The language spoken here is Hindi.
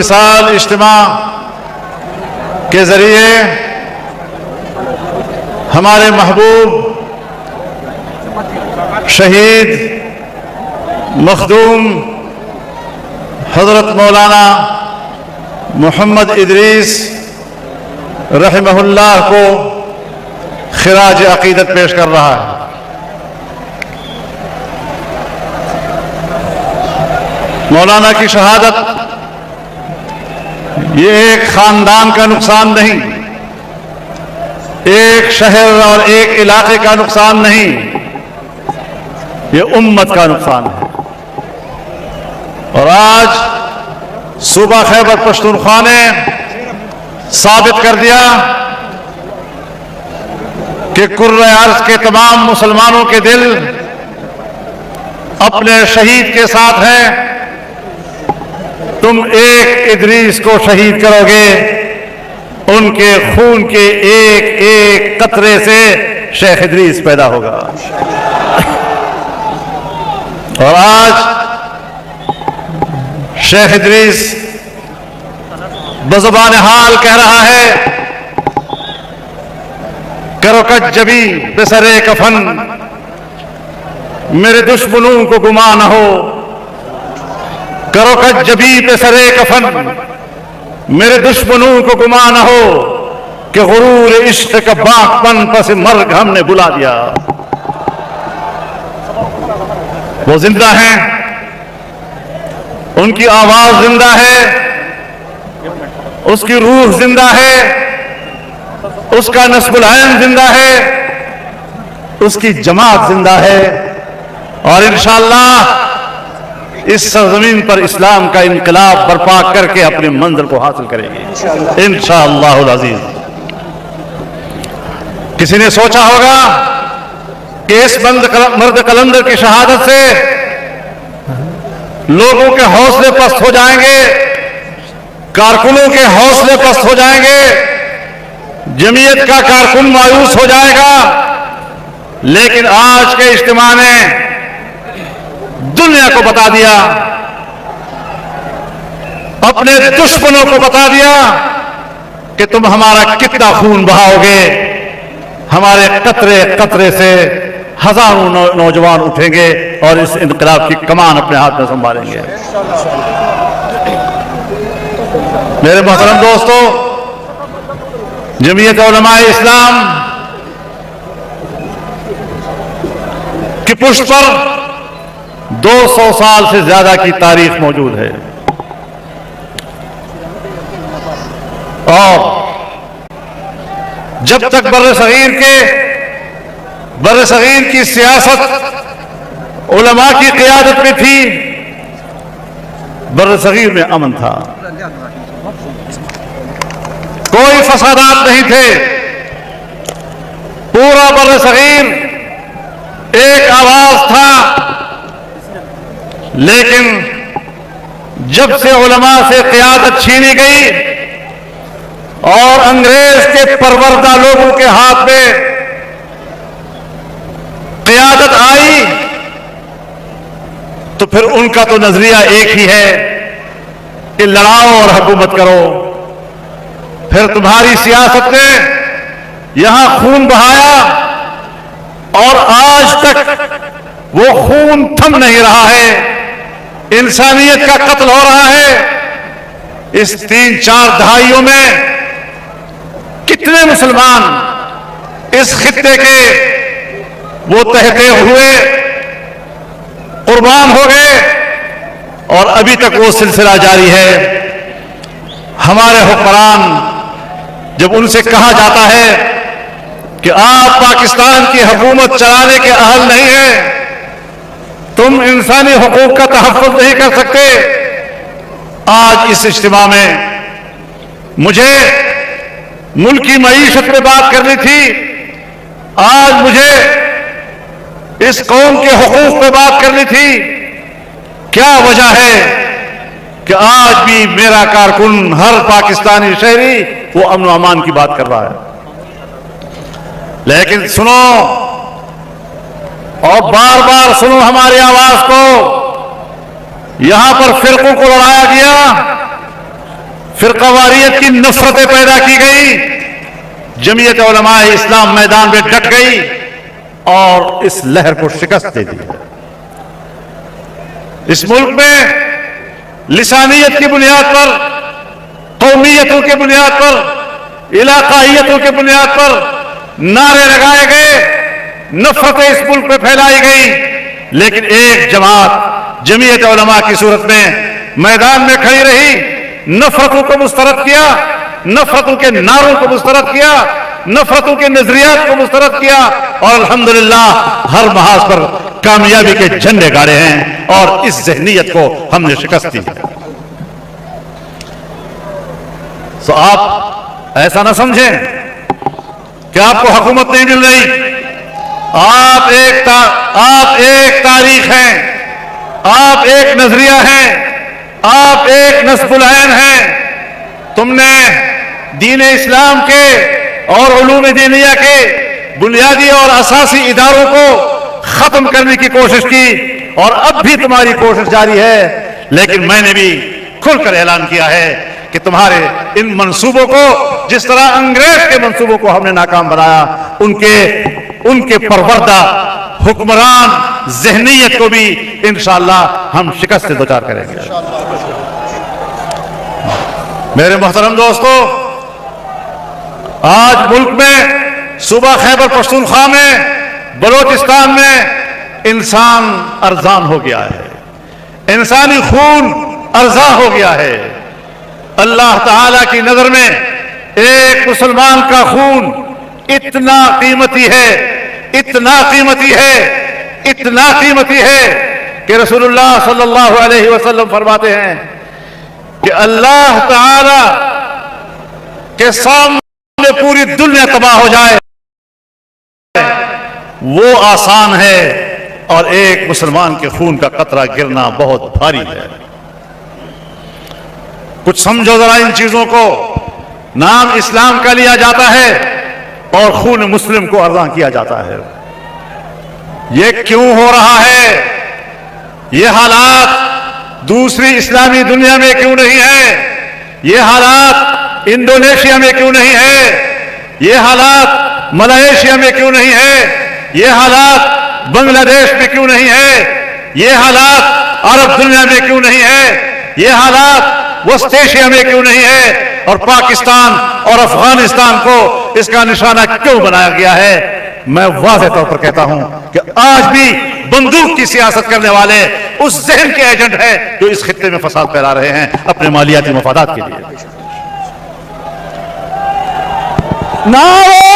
साल इज्तिमा के ज़रिए हमारे महबूब शहीद मखदूम हज़रत मौलाना मोहम्मद इदरीस रहमहुल्लाह को खिराज अक़ीदत पेश कर रहा है। मौलाना की शहादत ये एक खानदान का नुकसान नहीं, एक शहर और एक इलाके का नुकसान नहीं, ये उम्मत का नुकसान है। और आज सूबा खैबर पख्तूनख्वा ने साबित कर दिया कि कुर्रे अर्ज़ के तमाम मुसलमानों के दिल अपने शहीद के साथ हैं। तुम एक इदरीस को शहीद करोगे, उनके खून के एक एक कतरे से शेख इदरीस पैदा होगा। और आज शेख इदरीस बज़ुबान हाल कह रहा है, करो कच जबी बेसरे कफन, मेरे दुश्मनों को गुमा न हो। करो कच जबी पे सरे कफन, मेरे दुश्मनों को गुमा न हो कि गुरूर इश्क का बाकपन पस मर्ग हमने बुला दिया। वो जिंदा हैं, उनकी आवाज जिंदा है, उसकी रूह जिंदा है, उसका नस्बुल ऐन जिंदा है, उसकी जमात जिंदा है। और इंशाअल्लाह इस सरजमीन पर इस्लाम का इनकलाब बर्पा करके अपनी मंजिल को हासिल करेंगे इंशाअल्लाहुल अज़ीज़। किसी ने सोचा होगा कि इस मर्द कलंदर की शहादत से लोगों के हौसले पस्त हो जाएंगे, कारकुनों के हौसले पस्त हो जाएंगे, जमीयत का कारकुन मायूस हो जाएगा। लेकिन आज के इज्तिमा ने दुनिया को बता दिया, अपने दुश्मनों को बता दिया कि तुम हमारा कितना खून बहाओगे। हमारे कतरे कतरे से हजारों नौजवान उठेंगे और इस इनकलाब की कमान अपने हाथ में संभालेंगे। मेरे मोहतरम दोस्तों, जमीयत उलमाए इस्लाम की पुष्ट पर 200 साल से ज्यादा की तारीख मौजूद है। और जब तक बर्र-ए-सग़ीर की सियासत उलमा की क़ियादत में थी, बर्र-ए-सग़ीर में अमन था, कोई फसादात नहीं थे। पूरा बर्र-ए-सग़ीर एक आवाज था। लेकिन जब से उलमा से क़ियादत छीनी गई और अंग्रेज के परवरदा लोगों के हाथ में क़ियादत आई, तो फिर उनका तो नजरिया एक ही है कि लड़ाओ और हुकूमत करो। फिर तुम्हारी सियासत ने यहां खून बहाया और आज तक वो खून थम नहीं रहा है। इंसानियत का कत्ल हो रहा है। इस 3-4 दहाइयों में कितने मुसलमान इस खित्ते के वो तहते हुए कुर्बान हो गए और अभी तक वो सिलसिला जारी है। हमारे हुक्मरान जब उनसे कहा जाता है कि आप पाकिस्तान की हुकूमत चलाने के अहल नहीं है, तुम इंसानी हुकूक का तहफ़्फ़ुज़ नहीं कर सकते। आज इस इज्तिमा में मुझे मुल्क की मईशत पे बात करनी थी, आज मुझे इस कौम के हुकूक पे बात करनी थी। क्या वजह है कि आज भी मेरा कारकुन, हर पाकिस्तानी शहरी वो अमन व अमान की बात कर रहा है। लेकिन सुनो और बार बार सुनो हमारी आवाज को। यहां पर फिरकों को लड़ाया गया, फिरकावारियत की नफरतें पैदा की गई, जमीयत उलमा इस्लाम मैदान में डट गई और इस लहर को शिकस्त दे दी। इस मुल्क में लिसानियत की बुनियाद पर, कौमियतों की बुनियाद पर, इलाकाइयतों की बुनियाद पर नारे लगाए गए, नफरतें इस मुल्क में फैलाई गई, लेकिन एक जमात जमीयत उलमा की सूरत में मैदान में खड़ी रही, नफरतों को मुस्तरद किया, नफरतों के नारों को मुस्तरद किया, नफरतों के नजरियात को मुस्तरद किया और अल्हम्दुलिल्लाह हर महाज पर कामयाबी के झंडे गाड़े हैं और इस ज़हनियत को हमने शिकस्त दी। तो आप ऐसा ना समझें कि आपको हुकूमत नहीं मिल रही। आप एक तारीख हैं, आप एक नजरिया हैं, आप एक नस्बुल ऐन हैं। तुमने दीन इस्लाम के और उलूम दीनिया के बुनियादी और असासी इदारों को खत्म करने की कोशिश की और अब भी तुम्हारी कोशिश जारी है, लेकिन मैंने भी खुलकर ऐलान किया है कि तुम्हारे इन मंसूबों को, जिस तरह अंग्रेज के मंसूबों को हमने नाकाम बनाया, उनके परवरदा हुक्मरान ज़हनियत को भी इंशाअल्लाह हम शिकस्त से दोचार करेंगे। मेरे मोहतरम दोस्तों, आज मुल्क में सूबा खैबर पख्तूनख्वा में, बलोचिस्तान में इंसान अरजान हो गया है, इंसानी खून अर्जा हो गया है। अल्लाह ताला की नजर में एक मुसलमान का खून इतना कीमती है, इतना कीमती है, इतना कीमती है कि रसूलुल्लाह सल्लल्लाहु अलैहि वसल्लम फरमाते हैं कि अल्लाह ताला के सामने पूरी दुनिया तबाह हो जाए वो आसान है, और एक मुसलमान के खून का कतरा गिरना बहुत भारी है। कुछ समझो जरा इन चीजों को। नाम इस्लाम का लिया जाता है और खून मुस्लिम को अर्ज़ा किया जाता है। यह क्यों हो रहा है? ये हालात दूसरी इस्लामी दुनिया में क्यों नहीं है? ये हालात इंडोनेशिया में क्यों नहीं है? ये हालात मलेशिया में क्यों नहीं है? ये हालात बांग्लादेश में क्यों नहीं है? ये हालात अरब दुनिया में क्यों नहीं है? ये हालात वस्त एशिया में क्यों नहीं है? और पाकिस्तान और अफगानिस्तान को इसका निशाना क्यों बनाया गया है? मैं वाज़ेह तौर पर कहता हूं कि आज भी बंदूक की सियासत करने वाले उस ज़हन के एजेंट हैं जो इस खित्ते में फसाद फैला रहे हैं अपने मालियाती मफादात के लिए। नारे